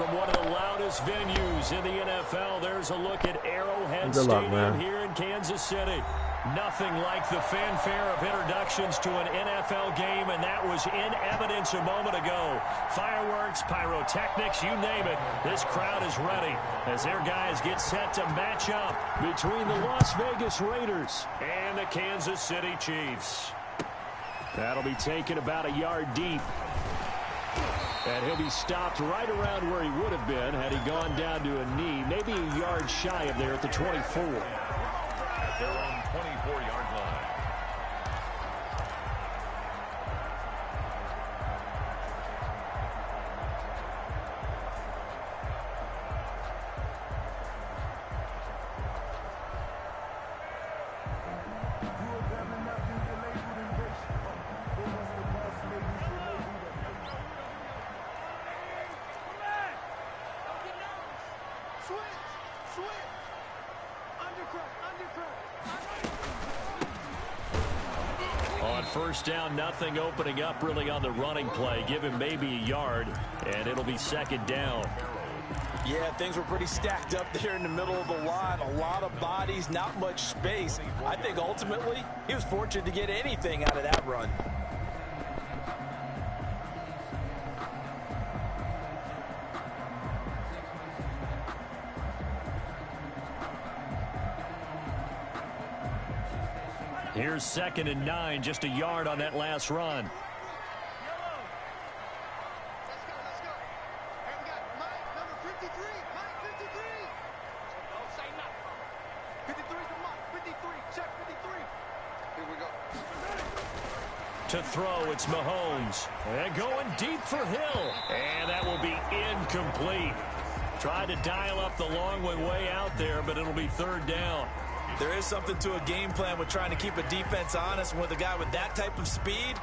from one of the loudest venues in the NFL. There's a look at Arrowhead Stadium here in Kansas City. Nothing like the fanfare of introductions to an NFL game, and that was in evidence a moment ago. Fireworks, pyrotechnics, you name it. This crowd is ready as their guys get set to match up between the Las Vegas Raiders and the Kansas City Chiefs. That'll be taken about a yard deep. And he'll be stopped right around where he would have been had he gone down to a knee, maybe a yard shy of there at the 24. At their own 24-yard line. First down, nothing opening up really on the running play. Give him maybe a yard, and it'll be second down. Yeah, things were pretty stacked up there in the middle of the line. A lot of bodies, not much space. I think ultimately he was fortunate to get anything out of that run. Here's 2nd and 9, just a yard on that last run. To throw, it's Mahomes. And going deep for Hill. And that will be incomplete. Tried to dial up the long way out there, but it'll be 3rd down. There is something to a game plan with trying to keep a defense honest. And with a guy with that type of speed,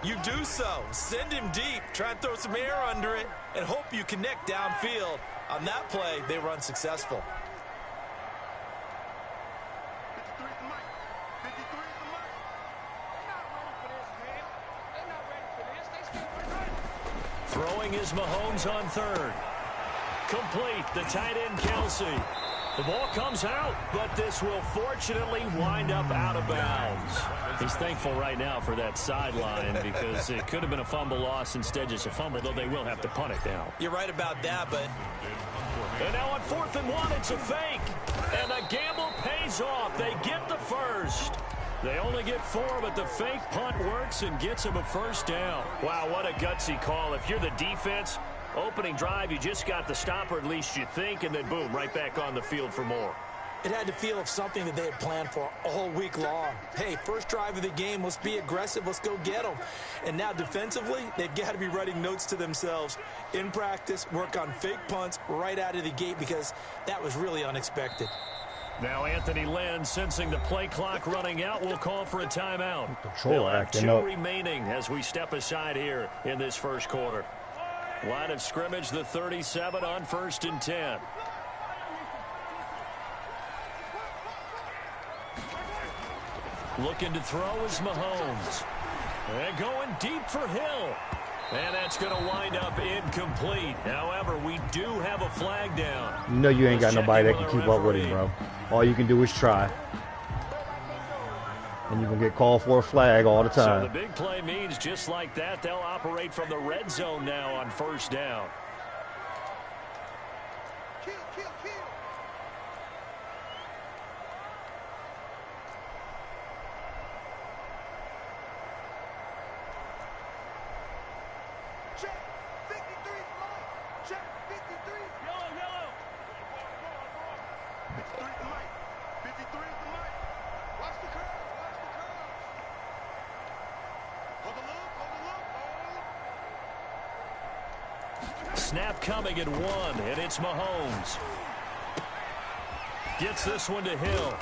you do so. Send him deep, try and throw some air under it, and hope you connect downfield. On that play, they were unsuccessful. Throwing is Mahomes on 3rd. Complete, the tight end Kelsey. The ball comes out, but this will fortunately wind up out of bounds. He's thankful right now for that sideline because it could have been a fumble loss, instead just a fumble, though they will have to punt it now. You're right about that, but... And now on 4th and 1, it's a fake. And the gamble pays off. They get the first. They only get 4, but the fake punt works and gets them a first down. Wow, what a gutsy call. If you're the defense... Opening drive, you just got the stopper, at least you think, and then boom, right back on the field for more. It had the feel of something that they had planned for all week long. Hey, first drive of the game, let's be aggressive, let's go get them. And now defensively, they've got to be writing notes to themselves. In practice, work on fake punts right out of the gate because that was really unexpected. Now Anthony Lynn, sensing the play clock running out, will call for a timeout. Control acting up. 2 remaining as we step aside here in this first quarter. Line of scrimmage, the 37 on 1st and 10. Looking to throw is Mahomes. And going deep for Hill. And that's going to wind up incomplete. However, we do have a flag down. You know you ain't got nobody that can keep up with him, bro. All you can do is try. And you're going to get called for a flag all the time. So the big play means just like that, they'll operate from the red zone now on 1st down. Check, 53 Mike. Check, 53. Yellow. 53 is the mic. 53 is the mic. Watch the curve. Snap coming at 1, and it's Mahomes. Gets this one to Hill.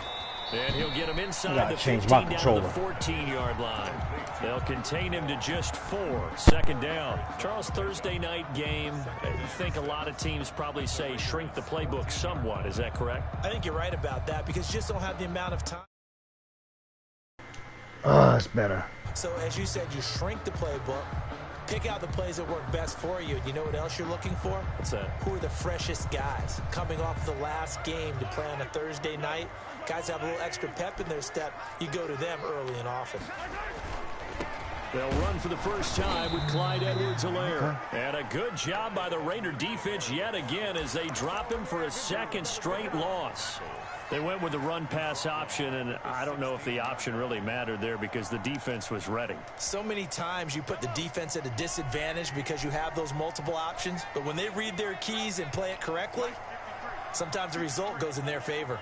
And he'll get him inside the 15 down to the 14-yard line. They'll contain him to just 4. 2nd down. Charles, Thursday night game, I think a lot of teams probably say shrink the playbook somewhat. Is that correct? I think you're right about that because you just don't have the amount of time. Oh, that's better. So, as you said, you shrink the playbook. Pick out the plays that work best for you. You know what else you're looking for? What's that? Who are the freshest guys? Coming off the last game to play on a Thursday night, guys have a little extra pep in their step. You go to them early and often. They'll run for the first time with Clyde Edwards-Helaire. And a good job by the Raider defense yet again as they drop him for a second straight loss. They went with the run-pass option, and I don't know if the option really mattered there because the defense was ready. So many times you put the defense at a disadvantage because you have those multiple options, but when they read their keys and play it correctly, sometimes the result goes in their favor.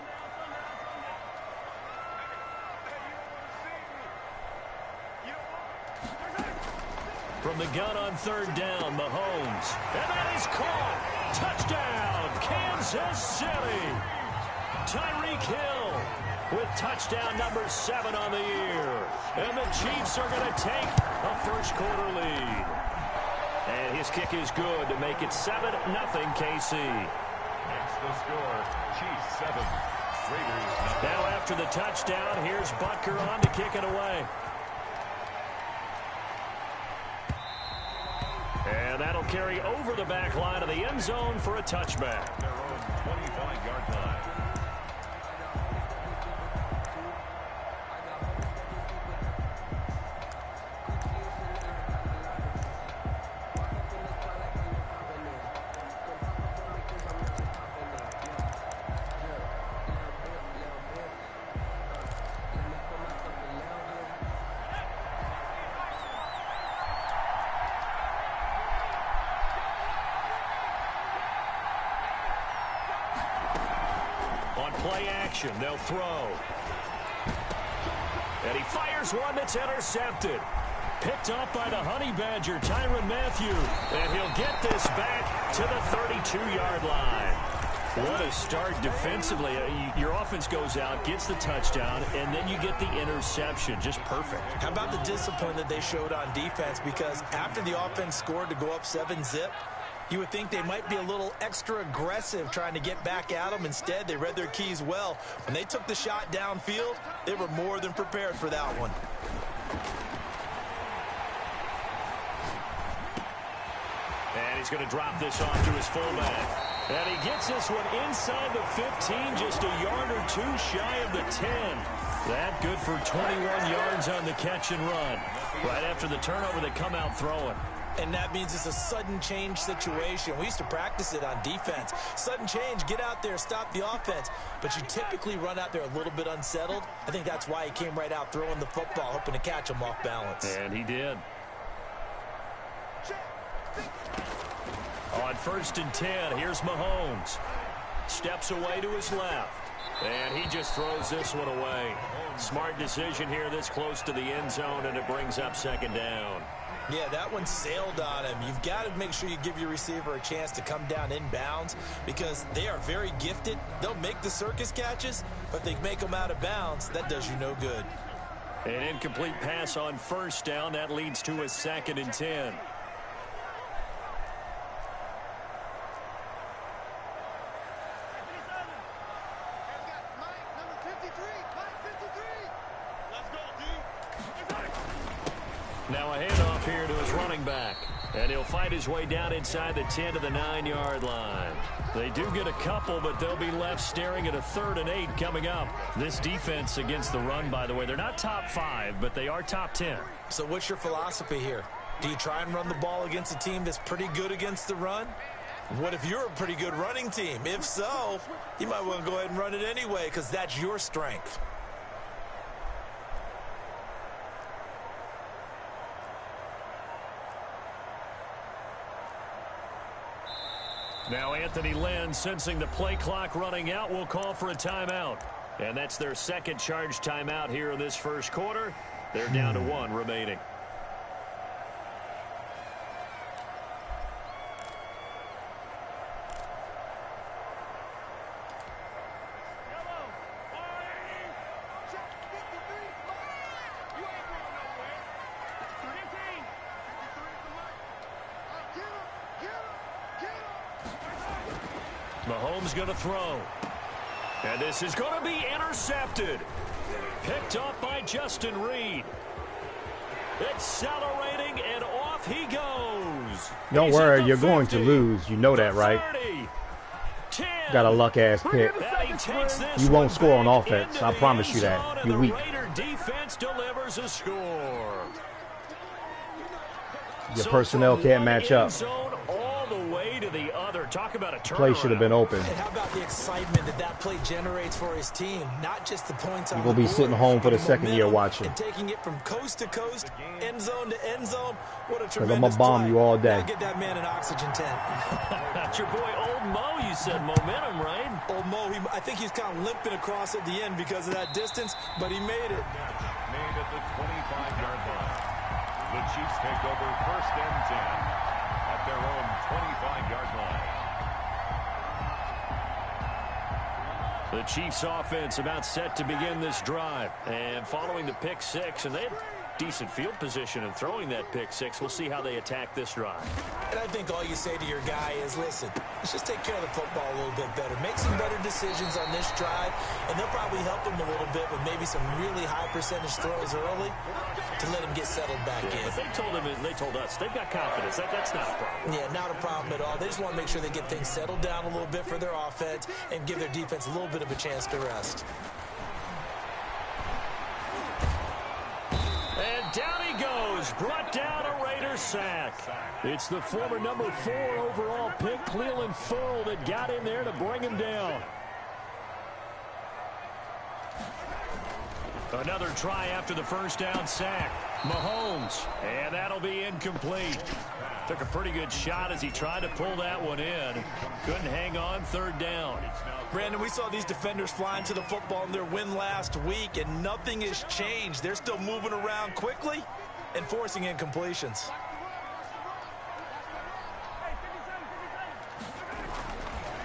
From the gun on third down, Mahomes. And that is caught. Touchdown, Kansas City. Tyreek Hill with touchdown number 7 on the year. And the Chiefs are going to take a first-quarter lead. And his kick is good to make it 7-0 KC. That's the score. Chiefs 7. Raiders 9. Now after the touchdown, here's Butker on to kick it away. And that'll carry over the back line of the end zone for a touchback. Their own 25-yard line. Play action, they'll throw. And he fires one that's intercepted. Picked up by the Honey Badger, Tyrann Mathieu. And he'll get this back to the 32-yard line. What a start defensively. Your offense goes out, gets the touchdown, and then you get the interception. Just perfect. How about the discipline that they showed on defense? Because after the offense scored to go up 7-zip, you would think they might be a little extra aggressive trying to get back at them. Instead, they read their keys well. When they took the shot downfield, they were more than prepared for that one. And he's going to drop this off to his fullback. And he gets this one inside the 15, just a yard or two shy of the 10. That good for 21 yards on the catch and run. Right after the turnover, they come out throwing. And that means it's a sudden change situation. We used to practice it on defense. Sudden change, get out there, stop the offense. But you typically run out there a little bit unsettled. I think that's why he came right out throwing the football, hoping to catch him off balance. And he did. On 1st and 10, here's Mahomes. Steps away to his left. And he just throws this one away. Smart decision here this close to the end zone, and it brings up 2nd down. Yeah, that one sailed on him. You've got to make sure you give your receiver a chance to come down inbounds because they are very gifted. They'll make the circus catches, but they make them out of bounds. That does you no good. An incomplete pass on 1st down. That leads to a 2nd and 10. Now a handoff here to his running back. And he'll fight his way down inside the 10 to the 9-yard line. They do get a couple, but they'll be left staring at a 3rd and 8 coming up. This defense against the run, by the way, they're not top 5, but they are top 10. So what's your philosophy here? Do you try and run the ball against a team that's pretty good against the run? What if you're a pretty good running team? If so, you might want to go ahead and run it anyway because that's your strength. Now Anthony Lynn, sensing the play clock running out, will call for a timeout. And that's their 2nd charge timeout here in this 1st quarter. They're down to 1 remaining. Mahomes going to throw. And this is going to be intercepted. Picked up by Justin Reed. Accelerating and off Off he goes. Don't worry, you're going to lose. You know that, right? 30, 10. Got a luck-ass pick. You won't score on offense. I promise you that. You're weak. Raider defense delivers a score. Your personnel can't match up. All the way to the other. Talk about a turnaround. Play should have been open. And how about the excitement that play generates for his team? Not just the points on You're going to be sitting home for the second year watching. And taking it from coast to coast, end zone to end zone. What a tremendous Because I'm going to bomb play. you all day. Now get that man an oxygen tent. That's your boy Old Mo, you said. Momentum, right? Old Mo, I think he's kind of limping across at the end because of that distance, but he made it. Made at the 25-yard line. The Chiefs take over 1st and 10 at their own 25-yard line. The Chiefs offense about set to begin this drive. And following the pick six, and they had decent field position and throwing that pick six. We'll see how they attack this drive. And I think all you say to your guy is, listen, let's just take care of the football a little bit better. Make some better decisions on this drive, and they'll probably help him a little bit with maybe some really high percentage throws early to let him get settled back in. But they told him, and they told us, they've got confidence. That's not a problem. Yeah, not a problem at all. They just want to make sure they get things settled down a little bit for their offense and give their defense a little bit of a chance to rest. And down he goes, brought down a Raider sack. It's the former number 4 overall pick, Cleveland Full, that got in there to bring him down. Another try after the first down sack. Mahomes, and that'll be incomplete. Took a pretty good shot as he tried to pull that one in. Couldn't hang on, 3rd down. Brandon, we saw these defenders flying to the football in their win last week, and nothing has changed. They're still moving around quickly and forcing incompletions.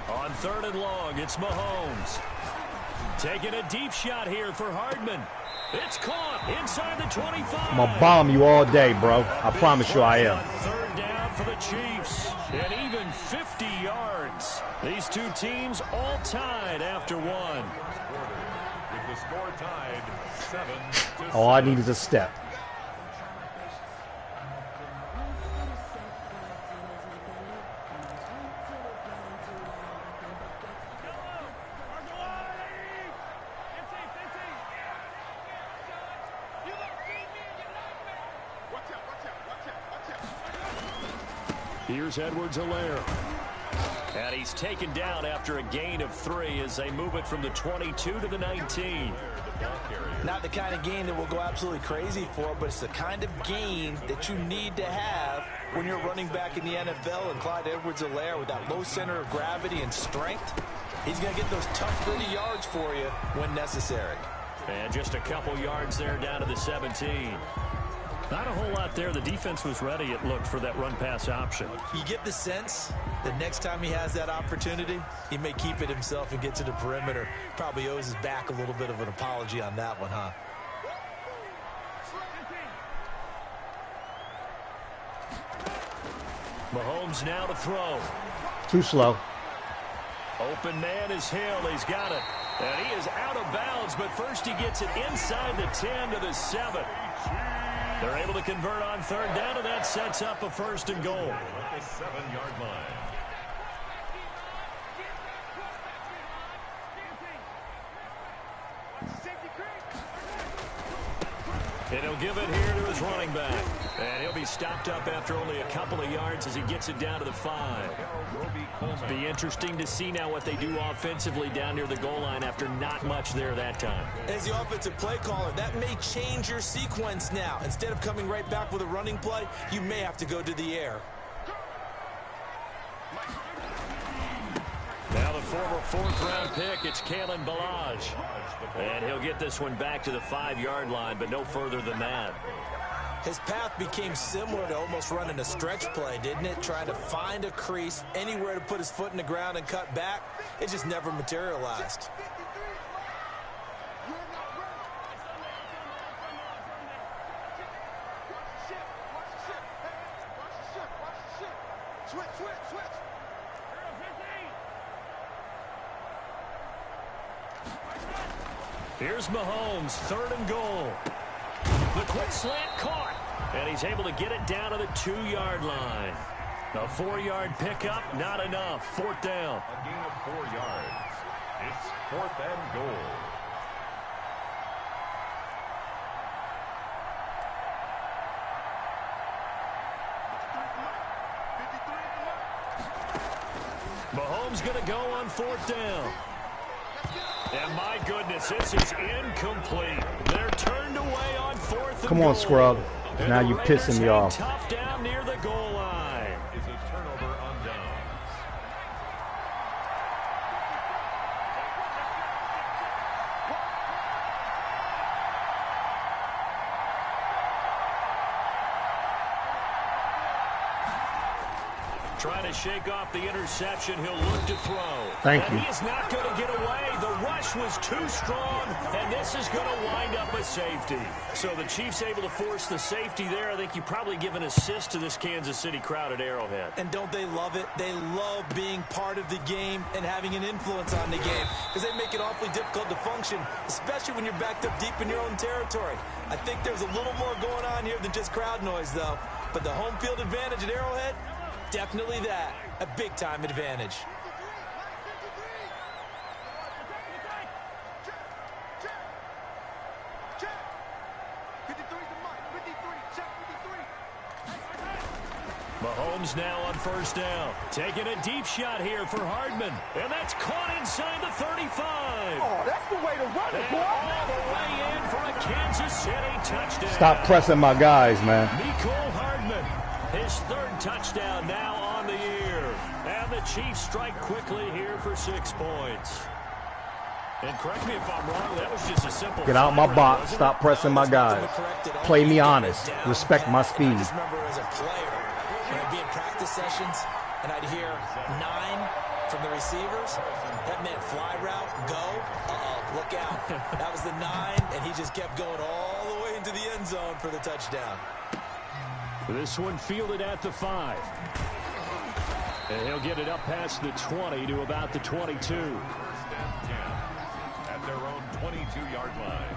On 3rd and long, it's Mahomes. Taking a deep shot here for Hardman. It's caught inside the 25. I'm going to bomb you all day, bro. I promise you I am. 3rd down for the Chiefs. And even 50 yards. These two teams all tied after one. With the score tied 7-7. All I need is a step. Here's Edwards-Helaire. And he's taken down after a gain of 3 as they move it from the 22 to the 19. Not the kind of gain that we'll go absolutely crazy for, but it's the kind of gain that you need to have when you're running back in the NFL. And Clyde Edwards-Helaire, with that low center of gravity and strength, he's going to get those tough, gritty yards for you when necessary. And just a couple yards there down to the 17. Not a whole lot there. The defense was ready, it looked, for that run-pass option. You get the sense that next time he has that opportunity, he may keep it himself and get to the perimeter. Probably owes his back a little bit of an apology on that one, huh? Mahomes now to throw. Too slow. Open man is Hill. He's got it. And he is out of bounds, but first he gets it inside the 10 to the 7. They're able to convert on 3rd down, and that sets up a 1st and goal. At the 7-yard line. And he'll give it here to his running back. And he'll be stopped up after only a couple of yards as he gets it down to the 5. Be interesting to see now what they do offensively down near the goal line after not much there that time. As the offensive play caller, that may change your sequence now. Instead of coming right back with a running play, you may have to go to the air. Now the former 4th-round pick, it's Kalen Ballage. And he'll get this one back to the 5-yard line, but no further than that. His path became similar to almost running a stretch play, didn't it? Trying to find a crease, anywhere to put his foot in the ground and cut back. It just never materialized. Here's Mahomes, 3rd and goal. The quick slant caught. And he's able to get it down to the 2-yard line. A 4-yard pickup, not enough. 4th down. A gain of 4 yards. It's 4th and goal. Mahomes going to go on 4th down. And my goodness, this is incomplete. They're turned away on 4th and Come on, scrub. Now you're pissing me off. Tough down near the goal line. Is a turnover on downs. Trying to shake off the interception. He'll look to throw. Thank you. He is not going to get away. The rush was too strong, and this is going to wind up a safety. So the Chiefs able to force the safety there. I think you probably give an assist to this Kansas City crowd at Arrowhead. And don't they love it? They love being part of the game and having an influence on the game because they make it awfully difficult to function, especially when you're backed up deep in your own territory. I think there's a little more going on here than just crowd noise, though. But the home field advantage at Arrowhead, definitely that. A big-time advantage. Mahomes now on 1st down. Taking a deep shot here for Hardman. And that's caught inside the 35. Oh, that's the way to run it, And boy. all the way in for a Kansas City touchdown. Stop pressing my guys, man. Mecole Hardman, his 3rd touchdown now on the year. And the Chiefs strike quickly here for 6 points. And correct me if I'm wrong, that was just a simple... Get out my fire, box. wasn't Stop pressing my guys. Play me honest. Respect my speed. I just remember as a player, when I'd be in practice sessions, and I'd hear 9 from the receivers. That meant fly route, go. Uh-oh, look out. That was the 9, and he just kept going all the way into the end zone for the touchdown. This one fielded at the 5. And he'll get it up past the 20 to about the 22. 1st and 10 at their own 22-yard line.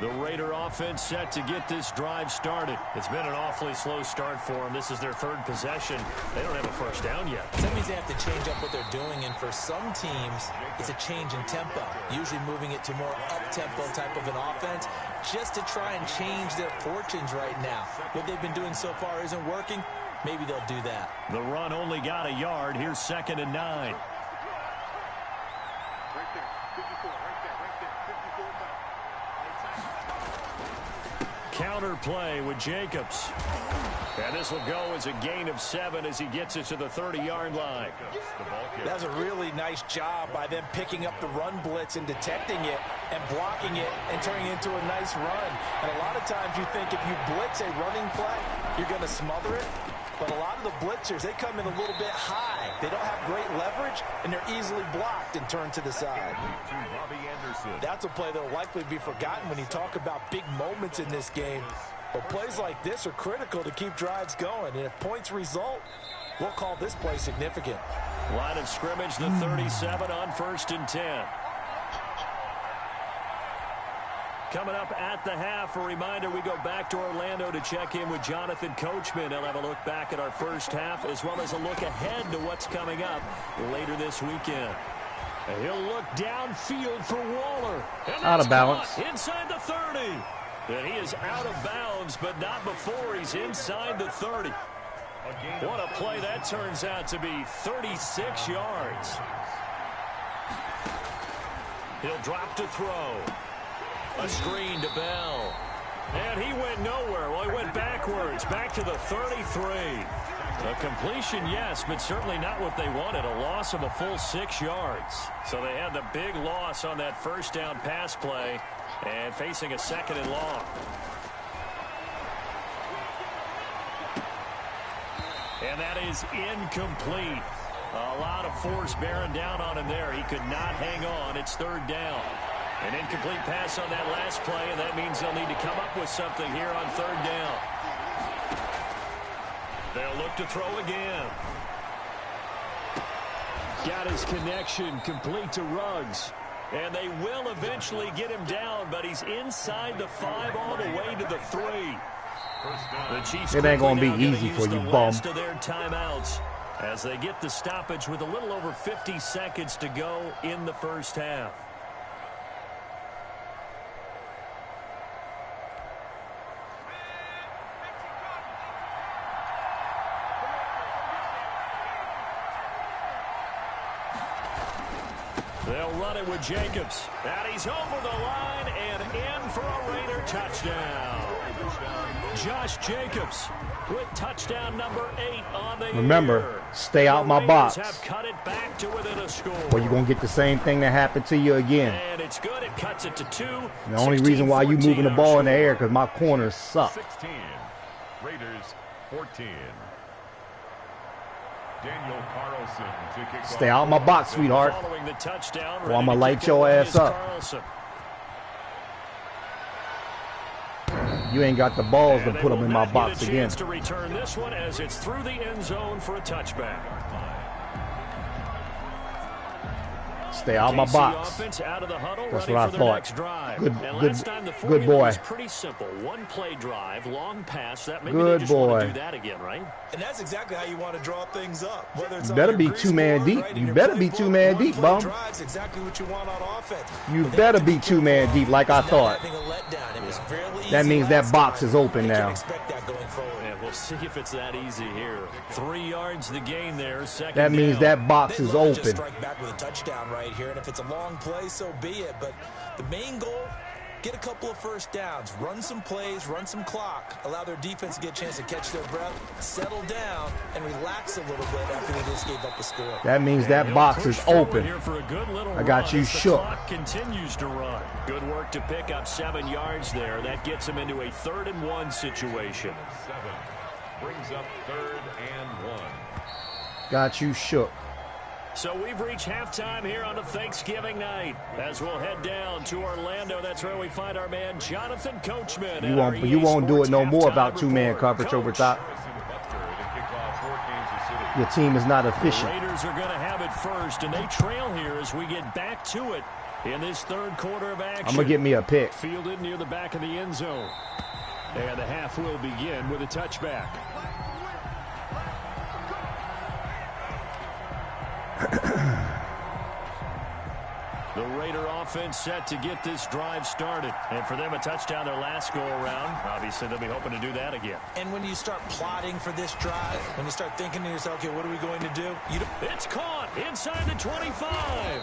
The Raider offense set to get this drive started. It's been an awfully slow start for them. This is their 3rd possession. They don't have a 1st down yet. That means they have to change up what they're doing, and for some teams, it's a change in tempo, usually moving it to more up-tempo type of an offense, just to try and change their fortunes right now. What they've been doing so far isn't working. Maybe they'll do that. The run only got a yard. Here's 2nd and 9. Right there, 54, right there, 54 back. Counter play with Jacobs. And this will go as a gain of 7 as he gets it to the 30-yard line. That was a really nice job by them picking up the run blitz and detecting it and blocking it and turning it into a nice run. And a lot of times you think if you blitz a running play, you're going to smother it. But a lot of the blitzers, they come in a little bit high. They don't have great leverage, and they're easily blocked and turned to the side. That's a play that will likely be forgotten when you talk about big moments in this game. But plays like this are critical to keep drives going. And if points result, we'll call this play significant. Line of scrimmage, the 37 on 1st and 10. Coming up at the half, a reminder, we go back to Orlando to check in with Jonathan Coachman. He'll have a look back at our 1st half as well as a look ahead to what's coming up later this weekend. And he'll look downfield for Waller. And out of balance. Inside the 30. And he is out of bounds, but not before he's inside the 30. What a play that turns out to be. 36 yards. He'll drop to throw. A screen to Bell. And he went nowhere. Well, he went backwards. Back to the 33. A completion, yes, but certainly not what they wanted. A loss of a full 6 yards. So they had the big loss on that 1st down pass play and facing a 2nd and long. And that is incomplete. A lot of force bearing down on him there. He could not hang on. It's 3rd down. An incomplete pass on that last play, and that means they'll need to come up with something here on 3rd down. They'll look to throw again. Got his connection complete to Ruggs. And they will eventually get him down, but he's inside the 5 all the way to the 3. The Chiefs it ain't going to be easy for you, bum. Of their timeouts as they get the stoppage with a little over 50 seconds to go in the first half. They'll run it with Jacobs. And he's over the line and in for a Raider touchdown. Josh Jacobs with touchdown number 8 on the Remember, stay out my box. Have cut it back to within a score. Or you're going to get the same thing that happened to you again. And it's good. It cuts it to 2. The only reason why you moving the ball in the air because my corners suck. 16. Raiders 14. Daniel Carlson to kick Stay out my box, sweetheart. Following the touchdown, or I'm going to light your ass up. Carlson. You ain't got the balls to put them in my box again. To return this one as it's through the end zone for a touchback. Stay out my box. Out of the huddle, that's what I thought. Good boy. Pretty simple. One play drive, long pass. That maybe good they just boy. Want to do that again, right? And that's exactly how you want to draw things up. Whether it's you better be 2-man deep. You better be 2-man deep, bum. Exactly what you want on offense. You better be 2-man deep, like I thought. That means that box is open now. Expect that going forward. Yeah, we'll see if it's that easy here. 3 yards the gain there. Second that means down. that box is open. Just strike back with a touchdown right here, and if it's a long play, so be it. But the main goal, get a couple of first downs, run some plays, run some clock, allow their defense to get a chance to catch their breath, settle down, and relax a little bit after they just gave up a score. That means that box is open. I got you shook. The clock continues to run. Good work to pick up 7 yards there. That gets him into a 3rd and 1 situation. 7 brings up 3rd and 1. Got you shook. So we've reached halftime here on a Thanksgiving night. As we'll head down to Orlando, that's where we find our man Jonathan Coachman. You won't do it no more about 2-man coverage over top. Your team is not efficient. The Raiders are going to have it first, and they trail here as we get back to it in this 3rd quarter of action. I'm going to get me a pick. Fielded near the back of the end zone. And the half will begin with a touchback. The Raider offense set to get this drive started. And for them, a touchdown their last go-around. Obviously, they'll be hoping to do that again. And when you start plotting for this drive, when you start thinking to yourself, okay, what are we going to do? It's caught inside the 25.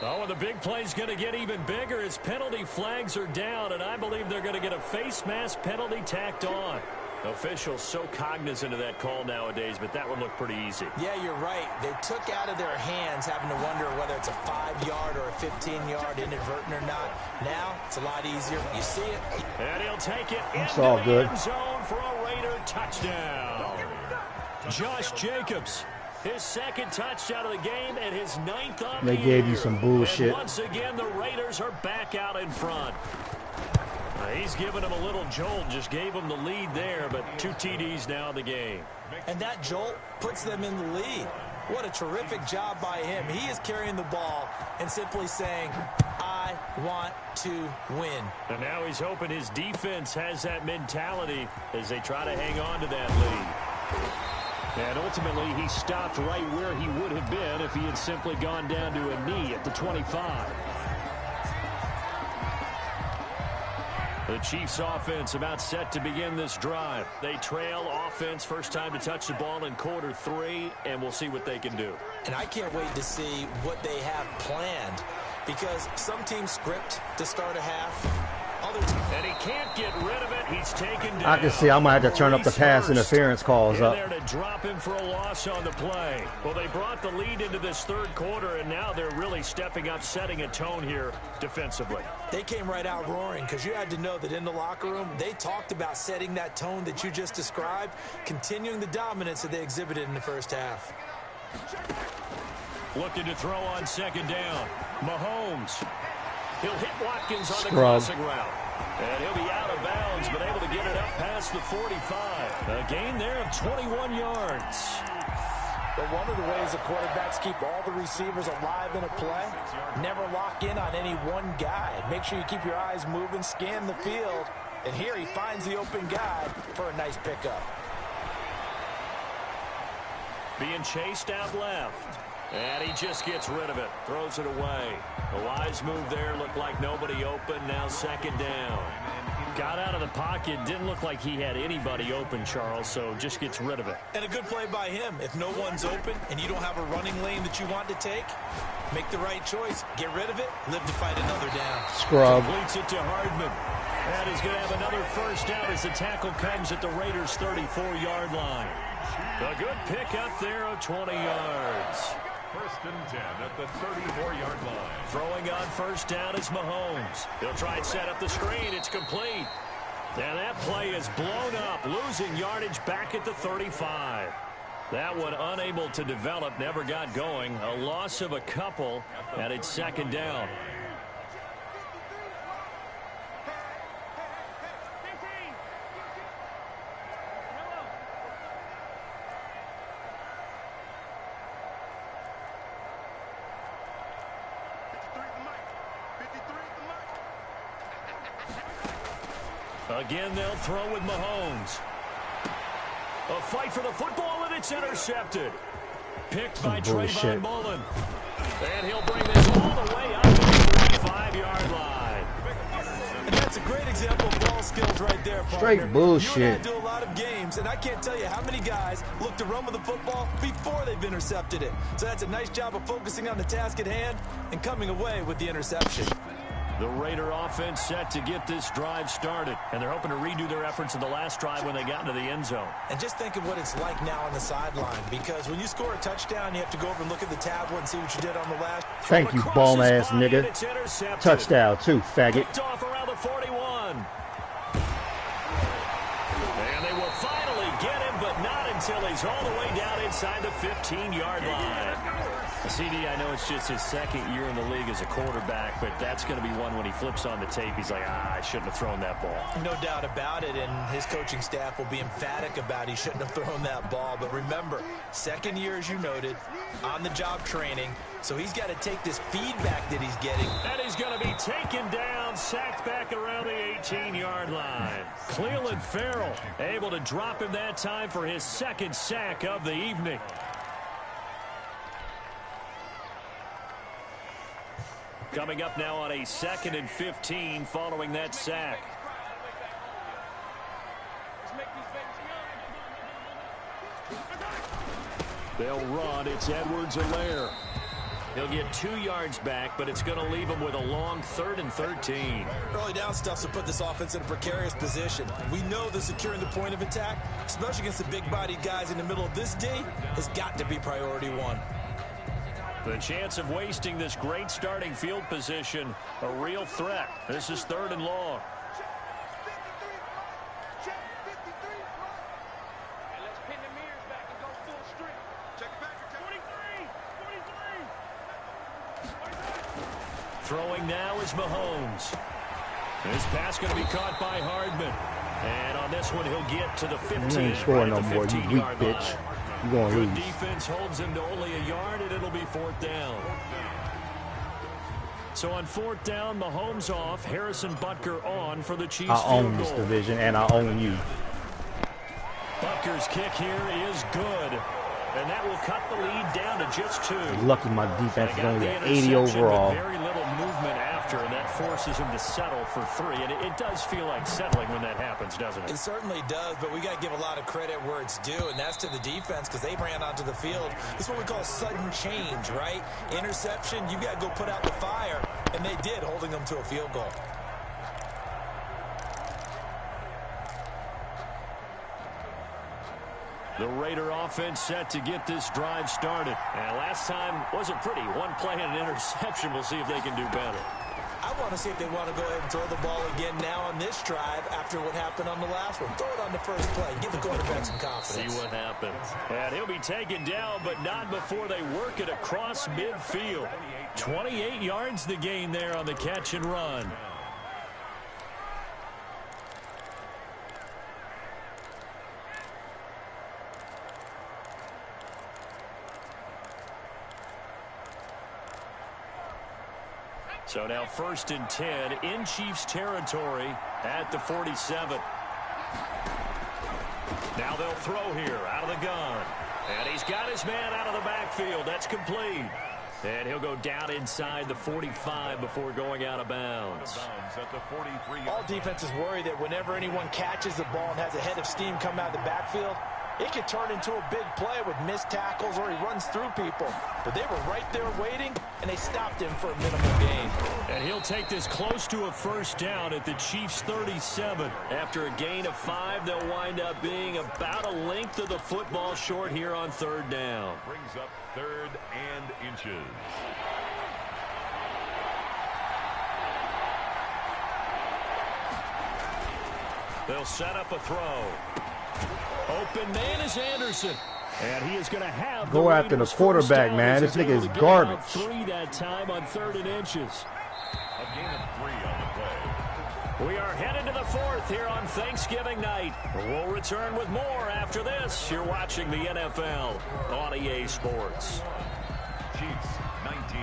Oh, and the big play's going to get even bigger as penalty flags are down, and I believe they're going to get a face mask penalty tacked on. Officials so cognizant of that call nowadays, but that would look pretty easy. Yeah, you're right. They took out of their hands having to wonder whether it's a 5-yard or a 15-yard inadvertent or not. Now, it's a lot easier. You see it. And he'll take it it's into all the good. end zone for a Raider touchdown. Josh Jacobs, his 2nd touchdown of the game and his 9th on They the gave year. you some bullshit. And once again, the Raiders are back out in front. He's giving him a little jolt, just gave him the lead there, but 2 TDs now in the game. And that jolt puts them in the lead. What a terrific job by him. He is carrying the ball and simply saying, I want to win. And now he's hoping his defense has that mentality as they try to hang on to that lead. And ultimately, he stopped right where he would have been if he had simply gone down to a knee at the 25. The Chiefs offense about set to begin this drive. They trail offense, first time to touch the ball in quarter 3, and we'll see what they can do. And I can't wait to see what they have planned, because some teams script to start a half. And he can't get rid of it. He's taken down. I can see I'm going to have to turn up the pass interference calls up. There to drop him for a loss on the play. Well, they brought the lead into this 3rd quarter, and now they're really stepping up, setting a tone here defensively. They came right out roaring, because you had to know that in the locker room, they talked about setting that tone that you just described, continuing the dominance that they exhibited in the first half. Looking to throw on 2nd down. Mahomes. He'll hit Watkins on the Scrub. crossing route. And he'll be out of bounds, but able to get it up past the 45. A gain there of 21 yards. But one of the ways the quarterbacks keep all the receivers alive in a play, never lock in on any one guy. Make sure you keep your eyes moving, scan the field, and here he finds the open guy for a nice pickup. Being chased out left. And he just gets rid of it, throws it away. A wise move there, looked like nobody open, now second down. Got out of the pocket, didn't look like he had anybody open, Charles, so just gets rid of it. And a good play by him. If no one's open and you don't have a running lane that you want to take, make the right choice. Get rid of it, live to fight another down. Scrub. Completes it to Hardman. And he's going to have another first down as the tackle comes at the Raiders' 34-yard line. A good pickup there of 20 yards. First and 10 at the 34-yard line. Throwing on first down is Mahomes. He'll try and set up the screen. It's complete. And that play is blown up, losing yardage back at the 35. That one unable to develop, never got going. A loss of a couple, and it's second down. Again, they'll throw with Mahomes. A fight for the football, and it's intercepted. Picked by Trayvon Mullen. And he'll bring this all the way up to the 45-yard line. And that's a great example of ball skills right there, partner. Straight bullshit. You and I do a lot of games, and I can't tell you how many guys look to run with the football before they've intercepted it. So that's a nice job of focusing on the task at hand and coming away with the interception. The Raider offense set to get this drive started, and they're hoping to redo their efforts in the last drive when they got into the end zone. And just think of what it's like now on the sideline, because when you score a touchdown, you have to go over and look at the tablet and see what you did on the last. Thank you, bum-ass nigga. Touchdown, too, faggot. Picked off around the 41. And they will finally get him, but not until he's all the way down inside the 15-yard line. CD, I know it's just his second year in the league as a quarterback, but that's going to be one when he flips on the tape. He's like, I shouldn't have thrown that ball. No doubt about it, and his coaching staff will be emphatic about he shouldn't have thrown that ball. But remember, second year, as you noted, on-the-job training, so he's got to take this feedback that he's getting. And he's going to be taken down, sacked back around the 18-yard line. Cleveland Farrell able to drop him that time for his second sack of the evening. Coming up now on a 2nd and 15 following that sack. They'll run. It's Edwards-Helaire. He'll get 2 yards back, but it's going to leave him with a long 3rd and 13. Early down stuff to put this offense in a precarious position. We know that securing the point of attack, especially against the big-bodied guys in the middle of this D, has got to be priority one. The chance of wasting this great starting field position, a real threat. This is 3rd and long. Throwing now is Mahomes. This pass going to be caught by Hardman. And on this one, he'll get to the 15. You ain't scoring no more, you weak bitch. You're going to lose. Good defense holds him to only a yard, and it'll be 4th down. So on 4th down, Mahomes off, Harrison Butker on for the Chiefs. I own this division, and I own you. Butker's kick here is good, and that will cut the lead down to just 2. Lucky my defense is only at 80 overall. Very little movement after, and that forces him to settle for 3. And it does feel like settling when that happens, doesn't it? It certainly does, but we got to give a lot of credit where it's due, and that's to the defense because they ran onto the field. This is what we call sudden change, right? Interception, you got to go put out the fire, and they did, holding them to a field goal. The Raider offense set to get this drive started. And last time wasn't pretty. One play and an interception. We'll see if they can do better. I want to see if they want to go ahead and throw the ball again now on this drive after what happened on the last one. Throw it on the first play. Give the quarterback some confidence. See what happens. And he'll be taken down, but not before they work it across midfield. 28 yards the gain there on the catch and run. So now 1st and 10 in Chiefs territory at the 47. Now they'll throw here out of the gun. And he's got his man out of the backfield. That's complete. And he'll go down inside the 45 before going out of bounds. All defenses worry that whenever anyone catches the ball and has a head of steam come out of the backfield, it could turn into a big play with missed tackles or he runs through people. But they were right there waiting, and they stopped him for a minimal gain. And he'll take this close to a 1st down at the Chiefs' 37. After a gain of 5, they'll wind up being about a length of the football short here on 3rd down. Brings up 3rd and inches. They'll set up a throw. Open man is Anderson. And he is going to have go after the quarterback, man. This nigga is garbage. 3 that time on 3rd and inches. A gain of 3 on the play. We are headed to the 4th here on Thanksgiving night. We'll return with more after this. You're watching the NFL on EA Sports. Chiefs 19.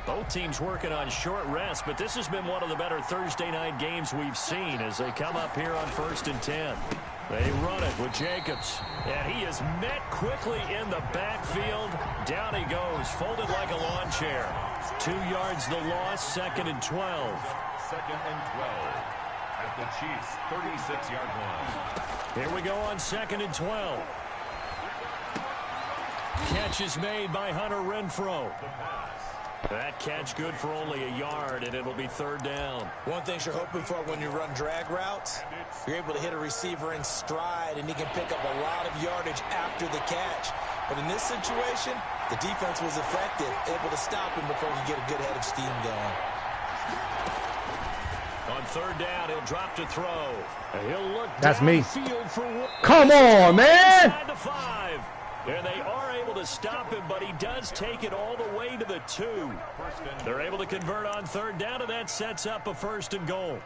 Both teams working on short rest, but this has been one of the better Thursday night games we've seen as they come up here on 1st and 10. They run it with Jacobs, and he is met quickly in the backfield. Down he goes, folded like a lawn chair. 2 yards the loss, 2nd and 12. 2nd and 12 at the Chiefs' 36-yard line. Here we go on 2nd and 12. Catch is made by Hunter Renfrow. That catch good for only a yard, and it'll be 3rd down. One thing you're hoping for when you run drag routes, you're able to hit a receiver in stride, and he can pick up a lot of yardage after the catch. But in this situation, the defense was effective, able to stop him before he get a good head of steam going. On 3rd down, he'll drop to throw. And he'll look That's me. For come on, man. Inside the 5. And they are able to stop him, but he does take it all the way to the 2. They're able to convert on 3rd down, and that sets up a 1st and goal.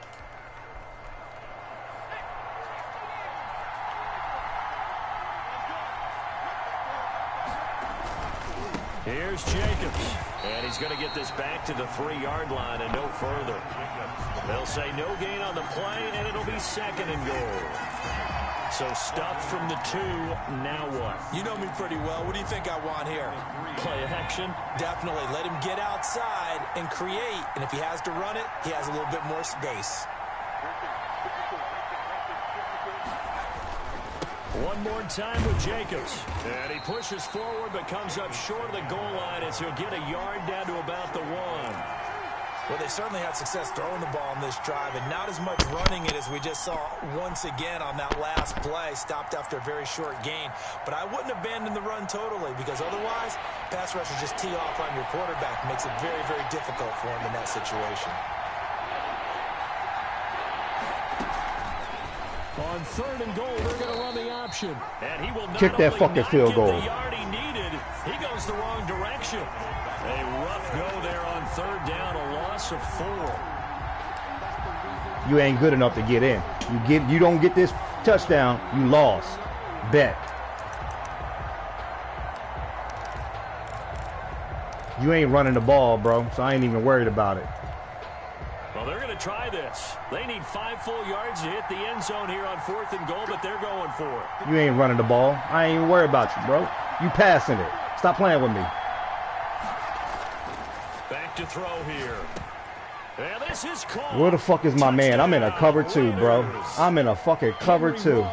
Here's Jacobs, and he's going to get this back to the 3-yard line and no further. They'll say no gain on the play, and it'll be 2nd and goal. So stuff from the 2, now what? You know me pretty well. What do you think I want here? Play action? Definitely. Let him get outside and create. And if he has to run it, he has a little bit more space. One more time with Jacobs. And he pushes forward but comes up short of the goal line as he'll get a yard down to about the 1. Well, they certainly had success throwing the ball on this drive, and not as much running it as we just saw once again on that last play, stopped after a very short gain. But I wouldn't abandon the run totally, because otherwise, pass rushers just tee off on your quarterback. It makes it very, very difficult for him in that situation. On 3rd and goal, they're going to run the option. And he will not kick that fucking field goal. The yard he needed. He goes the wrong direction. A rough go there on 3rd down, a loss of 4. You ain't good enough to get in. You don't get this touchdown, you lost. Bet. You ain't running the ball, bro, so I ain't even worried about it. Well, they're going to try this. They need 5 full yards to hit the end zone here on 4th and goal, but they're going for it. You ain't running the ball. I ain't even worried about you, bro. You passing it. Stop playing with me. Back to throw here. And this is called. Where the fuck is my man? I'm in a cover 2, bro. I'm in a fucking cover 2.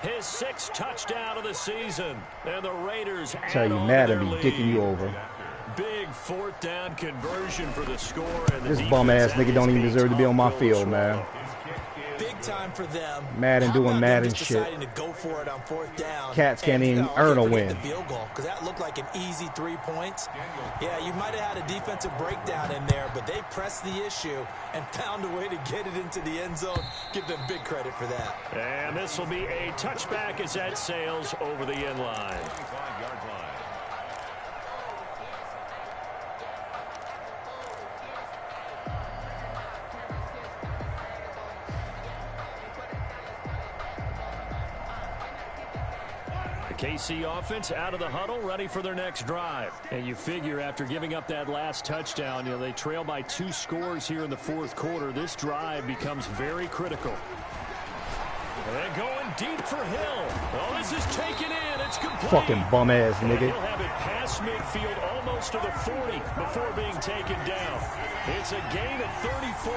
His 6th touchdown of the season. And the Raiders Tell you, Madden be dicking you over. Big 4th down conversion for the score. And this bum-ass nigga don't even deserve to be on my field, man. Big time for them. Madden doing Madden shit. To go for it on 4th down. Cats can't even earn a win. The field goal, because that looked like an easy 3 points. Yeah, you might have had a defensive breakdown in there, but they pressed the issue and found a way to get it into the end zone. Give them big credit for that. And this will be a touchback as that sails over the end line. KC offense out of the huddle, ready for their next drive. And you figure after giving up that last touchdown, they trail by 2 scores here in the fourth quarter. This drive becomes very critical. And going deep for Hill. Oh, this is taken in. It's complete. Fucking bum-ass nigga. He'll have it past midfield almost to the 40 before being taken down. It's a gain of 34.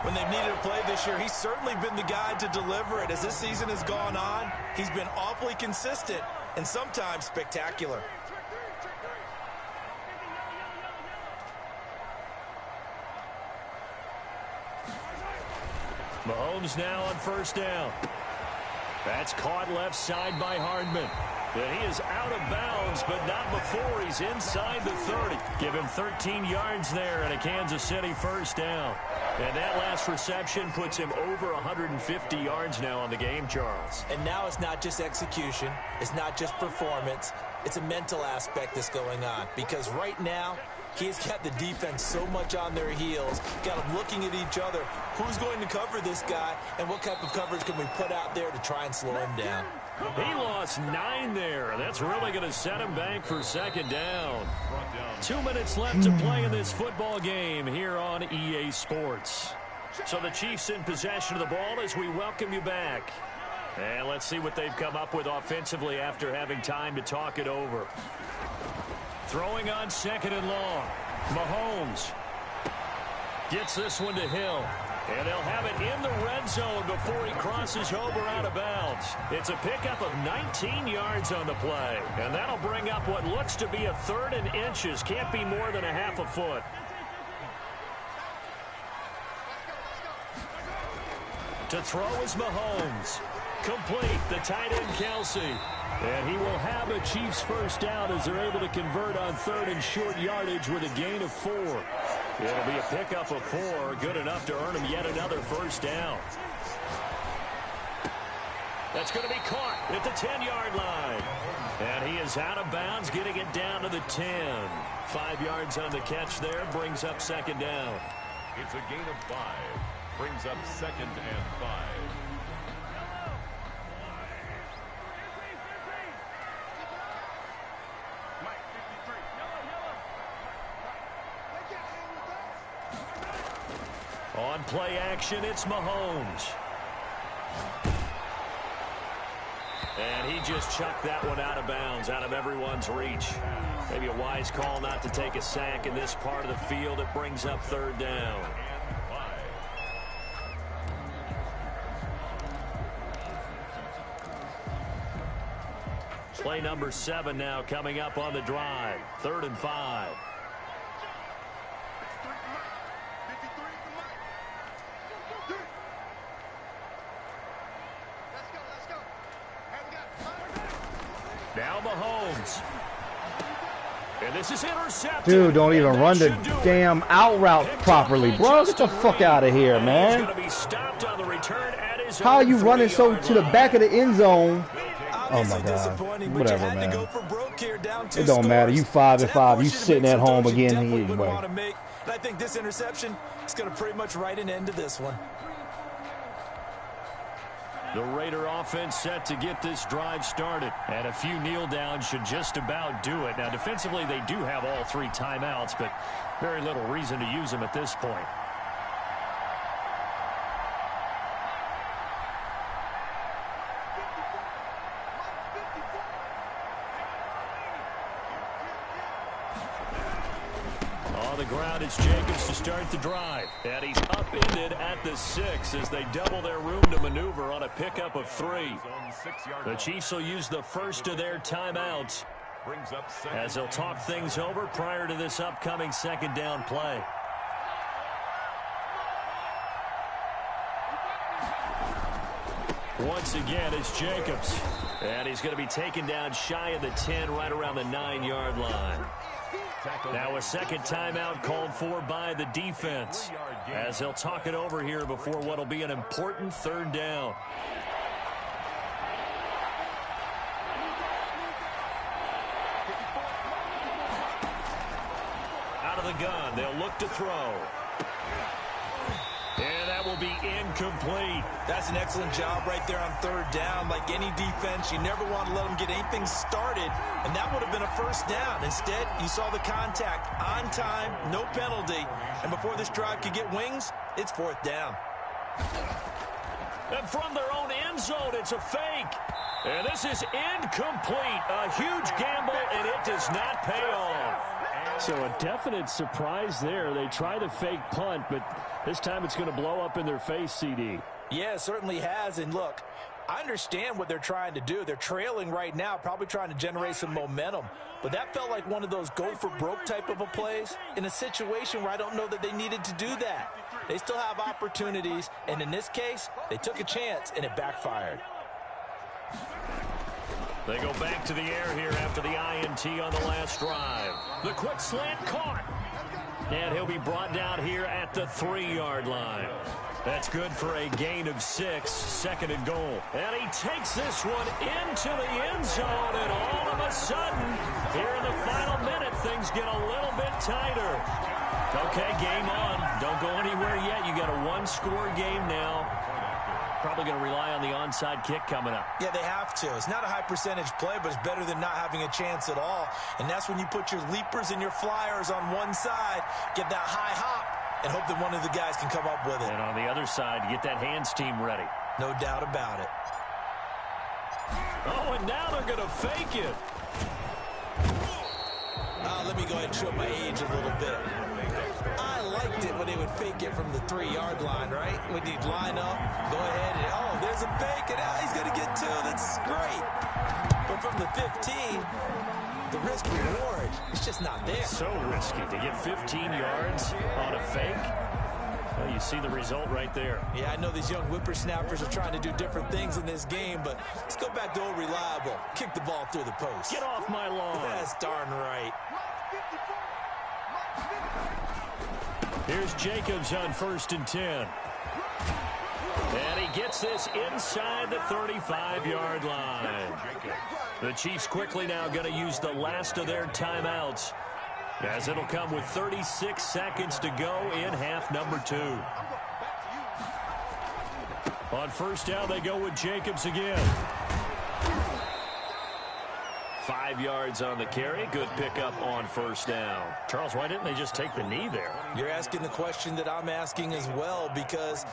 When they've needed a play this year, he's certainly been the guy to deliver it. As this season has gone on, he's been awfully consistent and sometimes spectacular. Mahomes now on first down. That's caught left side by Hardman. And he is out of bounds, but not before he's inside the 30. Give him 13 yards there and a Kansas City first down. And that last reception puts him over 150 yards now on the game, Charles. And now it's not just execution. It's not just performance. It's a mental aspect that's going on. Because right now, he's got the defense so much on their heels, got them looking at each other. Who's going to cover this guy, and what type of coverage can we put out there to try and slow him down? He lost 9 there. That's really going to set him back for second down. 2 minutes left to play in this football game here on EA Sports. So the Chiefs in possession of the ball as we welcome you back. And let's see what they've come up with offensively after having time to talk it over. Throwing on second and long. Mahomes gets this one to Hill. And they'll have it in the red zone before he crosses over out of bounds. It's a pickup of 19 yards on the play. And that'll bring up what looks to be a 3rd and inches. Can't be more than a half a foot. To throw is Mahomes. Complete. The tight end, Kelsey. And he will have a Chiefs first down as they're able to convert on 3rd and short yardage with a gain of 4. It'll be a pickup of 4, good enough to earn him yet another first down. That's going to be caught at the 10-yard line. And he is out of bounds, getting it down to the 10. 5 yards on the catch there, brings up second down. It's a gain of 5, brings up 2nd and 5. On play action, it's Mahomes. And he just chucked that one out of bounds, out of everyone's reach. Maybe a wise call not to take a sack in this part of the field. It brings up 3rd down. Play number 7 now coming up on the drive. 3rd and 5. Now Mahomes. And this is intercepted. Dude, don't even run the damn out route properly, bro. Get the fuck out of here, man. How are you running so to the back of the end zone? Oh my God. Whatever, man. It don't matter. You 5 and 5. You sitting at home again anyway. And I think this interception is going to pretty much write an end to this one. The Raider offense set to get this drive started. And a few kneel downs should just about do it. Now, defensively, they do have all 3 timeouts, but very little reason to use them at this point. The ground, it's Jacobs to start the drive. And he's upended at the 6 as they double their room to maneuver on a pickup of 3. The Chiefs will use the first of their timeouts as they'll talk things over prior to this upcoming second down play. Once again, it's Jacobs. And he's going to be taken down shy of the 10, right around the 9-yard line. Now a second timeout called for by the defense as they'll talk it over here before what will be an important 3rd down. Out of the gun, they'll look to throw. And that will be incomplete. That's an excellent job right there on third down. Like any defense, you never want to let them get anything started, and that would have been a first down. Instead, you saw the contact on time, no penalty, and before this drive could get wings, it's fourth down. And from their own end zone, it's a fake. And this is incomplete. A huge gamble, and it does not pay off. So a definite surprise there. They try the fake punt, but this time it's going to blow up in their face, CD. Yeah, it certainly has. And look, I understand what they're trying to do. They're trailing right now, probably trying to generate some momentum. But that felt like one of those go-for-broke type of a plays in a situation where I don't know that they needed to do that. They still have opportunities, and in this case, they took a chance, and it backfired. They go back to the air here after the INT on the last drive. The quick slant caught. And he'll be brought down here at the 3-yard line. That's good for a gain of 6, second and goal. And he takes this one into the end zone, and all of a sudden, here in the final minute, things get a little bit tighter. Okay, game on. Don't go anywhere yet. You got a one-score game now. Probably going to rely on the onside kick coming up. Yeah, they have to. It's not a high-percentage play, but it's better than not having a chance at all. And that's when you put your leapers and your flyers on one side, get that high hop, and hope that one of the guys can come up with it. And on the other side, get that hands team ready. No doubt about it. Oh, and now they're going to fake it. Let me go ahead and show my age a little bit. I liked it when they would fake it from the 3-yard line, right? When you'd line up, go ahead, and oh, there's a fake, and he's going to get 2. That's great. But from the 15, the risk reward, it's just not there. So risky to get 15 yards on a fake. Well, you see the result right there. Yeah, I know these young whippersnappers are trying to do different things in this game, but let's go back to old reliable. Kick the ball through the post. Get off my lawn. That's darn right. Here's Jacobs on 1st and 10. And he gets this inside the 35-yard line. The Chiefs quickly now going to use the last of their timeouts, as it'll come with 36 seconds to go in half number 2. On first down, they go with Jacobs again. 5 yards on the carry. Good pickup on first down. Charles, why didn't they just take the knee there? You're asking the question that I'm asking as well, because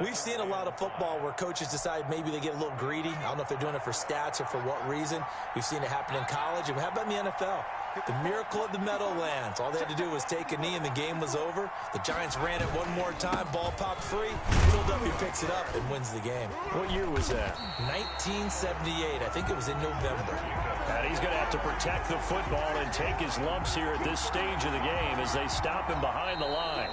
we've seen a lot of football where coaches decide maybe they get a little greedy. I don't know if they're doing it for stats or for what reason. We've seen it happen in college. And how about in the NFL? The miracle of the Meadowlands. All they had to do was take a knee and the game was over. The Giants ran it one more time. Ball popped free. Philadelphia picks it up and wins the game. What year was that? 1978. I think it was in November. And he's going to have to protect the football and take his lumps here at this stage of the game as they stop him behind the line.